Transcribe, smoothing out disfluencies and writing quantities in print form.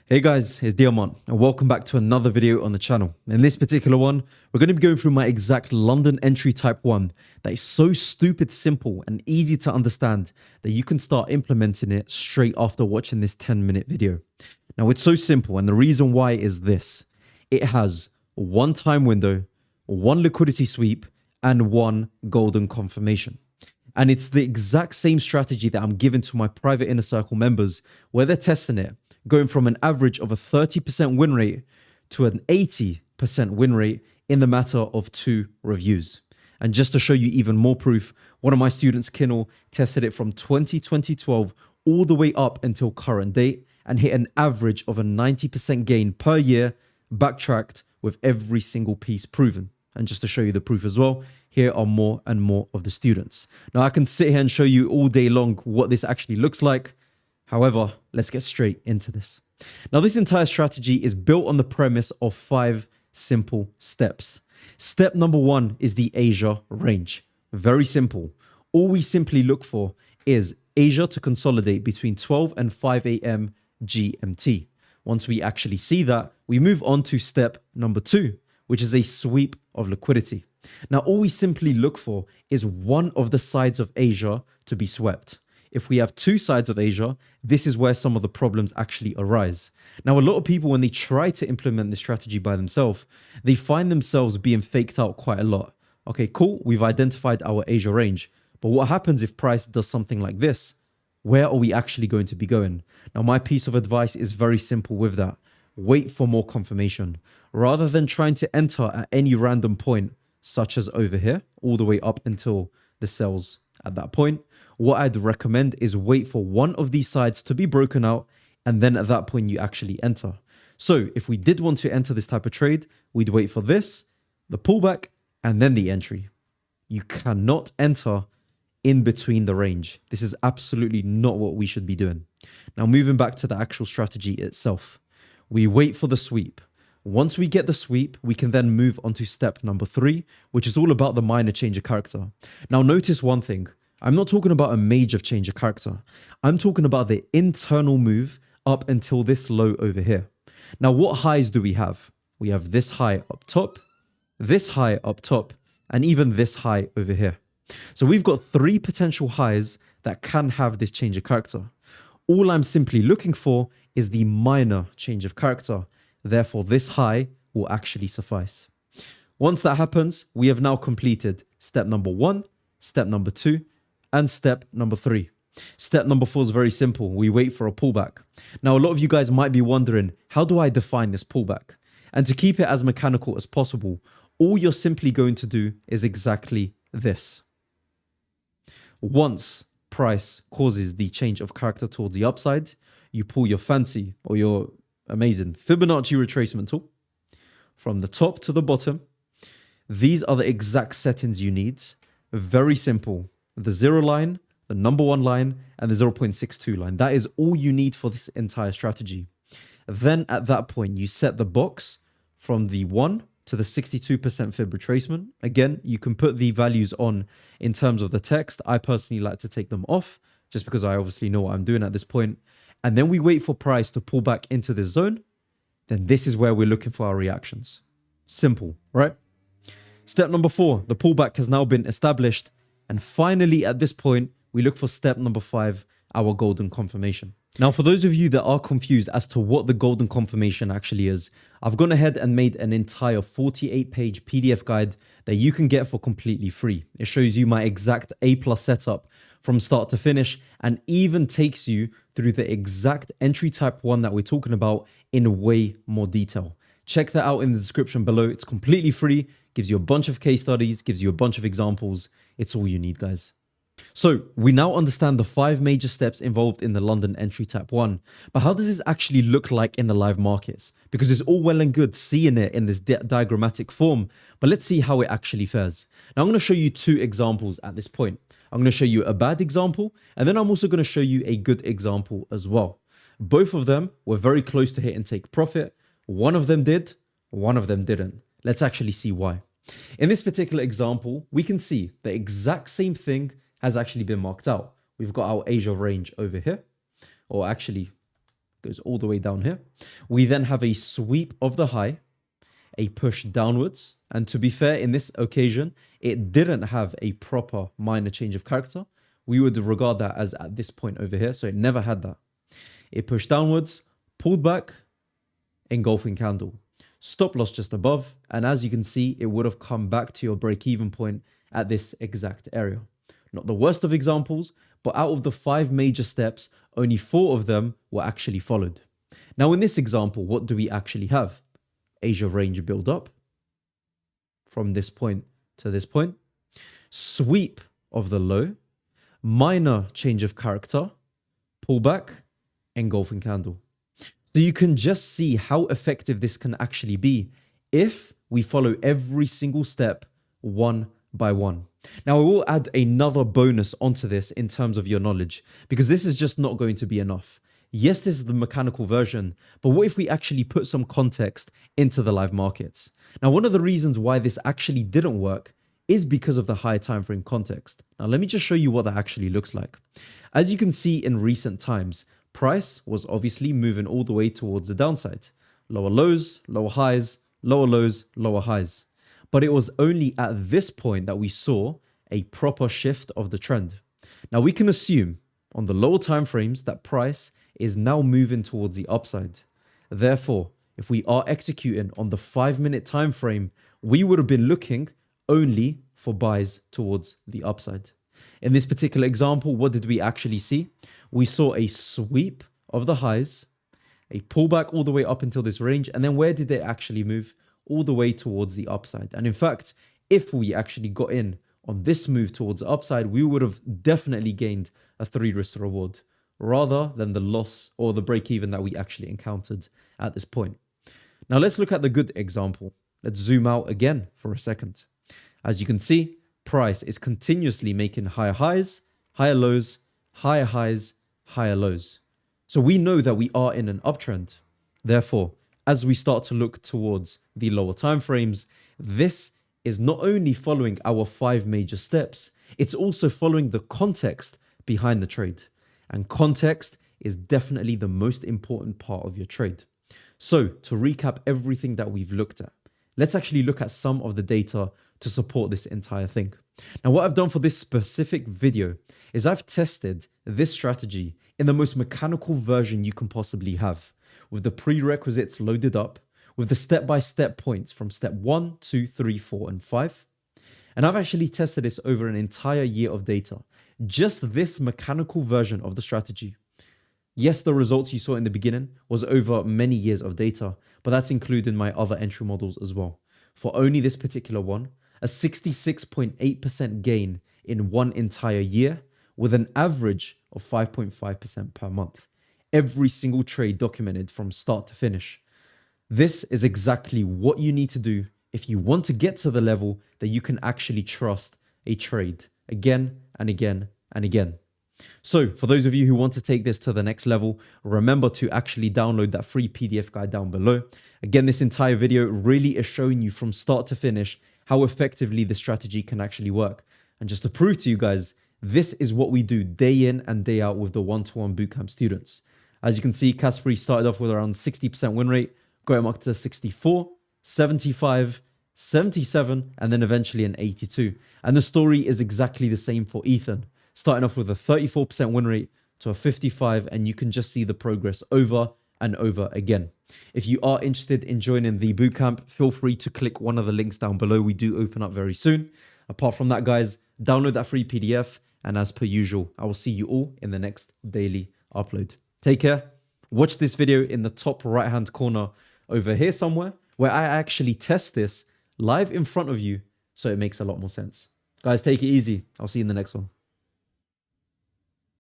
Hey guys, it's Diamant and welcome back to another video on the channel. In this particular one, we're going to be going through my exact London entry type 1 that is so stupid simple and easy to understand that you can start implementing it straight after watching this 10-minute video. Now it's so simple, and the reason why is this. It has one time window, one liquidity sweep, and one golden confirmation. And it's the exact same strategy that I'm giving to my private inner circle members where they're testing it, going from an average of a 30% win rate to an 80% win rate in the matter of 2 reviews. And just to show you even more proof, one of my students, Kinnell, tested it from 2012 all the way up until current date and hit an average of a 90% gain per year, backtracked with every single piece proven. And just to show you the proof as well, here are more and more of the students. Now I can sit here and show you all day long what this actually looks like. However, let's get straight into this. Now, this entire strategy is built on the premise of 5 simple steps. Step number 1 is the Asia range. Very simple. All we simply look for is Asia to consolidate between 12 and 5 a.m. GMT. Once we actually see that, we move on to step number 2, which is a sweep of liquidity. Now, all we simply look for is one of the sides of Asia to be swept. If we have 2 sides of Asia, this is where some of the problems actually arise. Now, a lot of people, when they try to implement this strategy by themselves, they find themselves being faked out quite a lot. Okay, cool. We've identified our Asia range. But what happens if price does something like this? Where are we actually going to be going? Now, my piece of advice is very simple with that. Wait for more confirmation. Rather than trying to enter at any random point, such as over here, all the way up until the sells at that point, what I'd recommend is wait for one of these sides to be broken out, and then at that point you actually enter. So if we did want to enter this type of trade, we'd wait for this, the pullback, and then the entry. You cannot enter in between the range. This is absolutely not what we should be doing. Now, moving back to the actual strategy itself, we wait for the sweep. Once we get the sweep, we can then move on to step number 3, which is all about the minor change of character. Now, notice one thing. I'm not talking about a major change of character. I'm talking about the internal move up until this low over here. Now, what highs do we have? We have this high up top, this high up top, and even this high over here. So we've got 3 potential highs that can have this change of character. All I'm simply looking for is the minor change of character. Therefore, this high will actually suffice. Once that happens, we have now completed step number 1, step number 2, and step number 3. Step number 4 is very simple. We wait for a pullback. Now, a lot of you guys might be wondering, how do I define this pullback? And to keep it as mechanical as possible, all you're simply going to do is exactly this. Once price causes the change of character towards the upside, you pull your fancy or your amazing Fibonacci retracement tool from the top to the bottom. These are the exact settings you need. Very simple. The 0 line, the number 1 line, and the 0.62 line. That is all you need for this entire strategy. Then at that point, you set the box from the 1 to the 62% fib retracement. Again, you can put the values on in terms of the text. I personally like to take them off just because I obviously know what I'm doing at this point. And then we wait for price to pull back into this zone. Then this is where we're looking for our reactions. Simple, right? Step number 4, the pullback has now been established. And finally, at this point, we look for step number 5, our golden confirmation. Now, for those of you that are confused as to what the golden confirmation actually is, I've gone ahead and made an entire 48-page PDF guide that you can get for completely free. It shows you my exact A+ setup from start to finish and even takes you through the exact entry type 1 that we're talking about in way more detail. Check that out in the description below. It's completely free, gives you a bunch of case studies, gives you a bunch of examples. It's all you need, guys. So we now understand the 5 major steps involved in the London entry type 1. But how does this actually look like in the live markets? Because it's all well and good seeing it in this diagrammatic form, but let's see how it actually fares. Now I'm going to show you 2 examples at this point. I'm going to show you a bad example, and then I'm also going to show you a good example as well. Both of them were very close to hit and take profit. One of them did, one of them didn't. Let's actually see why. In this particular example, we can see the exact same thing has actually been marked out. We've got our Asia range over here, or actually goes all the way down here. We then have a sweep of the high, a push downwards. And to be fair, in this occasion, it didn't have a proper minor change of character. We would regard that as at this point over here. So it never had that. It pushed downwards, pulled back, engulfing candle. Stop loss just above. And as you can see, it would have come back to your break-even point at this exact area. Not the worst of examples, but out of the 5 major steps, only 4 of them were actually followed. Now in this example, what do we actually have? Asia range build up from this point to this point, sweep of the low, minor change of character, pullback, engulfing candle. So you can just see how effective this can actually be if we follow every single step one by one. Now I will add another bonus onto this in terms of your knowledge, because this is just not going to be enough. Yes, this is the mechanical version, but what if we actually put some context into the live markets? Now, one of the reasons why this actually didn't work is because of the higher time frame context. Now, let me just show you what that actually looks like. As you can see in recent times, price was obviously moving all the way towards the downside. Lower lows, lower highs, lower lows, lower highs. But it was only at this point that we saw a proper shift of the trend. Now, we can assume on the lower time frames that price is now moving towards the upside. Therefore, if we are executing on the 5-minute time frame, we would have been looking only for buys towards the upside. In this particular example, what did we actually see? We saw a sweep of the highs, a pullback all the way up until this range, and then where did it actually move? All the way towards the upside. And in fact, if we actually got in on this move towards the upside, we would have definitely gained a 3 risk reward, rather than the loss or the break even that we actually encountered at this point. Now let's look at the good example. Let's zoom out again for a second. As you can see, price is continuously making higher highs, higher lows, higher highs, higher lows. So we know that we are in an uptrend. Therefore, as we start to look towards the lower time frames, this is not only following our 5 major steps, it's also following the context behind the trade. And context is definitely the most important part of your trade. So to recap everything that we've looked at, let's actually look at some of the data to support this entire thing. Now, what I've done for this specific video is I've tested this strategy in the most mechanical version you can possibly have, with the prerequisites loaded up, with the step-by-step points from step 1, 2, 3, 4, and 5. And I've actually tested this over an entire year of data. Just this mechanical version of the strategy. Yes, the results you saw in the beginning was over many years of data, but that's including my other entry models as well. For only this particular one, a 66.8% gain in one entire year with an average of 5.5% per month. Every single trade documented from start to finish. This is exactly what you need to do if you want to get to the level that you can actually trust a trade again and again and again. So for those of you who want to take this to the next level, remember to actually download that free PDF guide down below. Again, this entire video really is showing you from start to finish how effectively the strategy can actually work. And just to prove to you guys, this is what we do day in and day out with the one-to-one bootcamp students. As you can see, Kaspery started off with around 60% win rate, got him up to 64, 75, 77, and then eventually an 82. And the story is exactly the same for Ethan, starting off with a 34% win rate to a 55, and you can just see the progress over and over again. If you are interested in joining the bootcamp, feel free to click one of the links down below. We do open up very soon. Apart from that, guys, download that free PDF, and as per usual, I will see you all in the next daily upload. Take care. Watch this video in the top right-hand corner over here somewhere, where I actually test this live in front of you, so it makes a lot more sense. Guys, take it easy. I'll see you in the next one.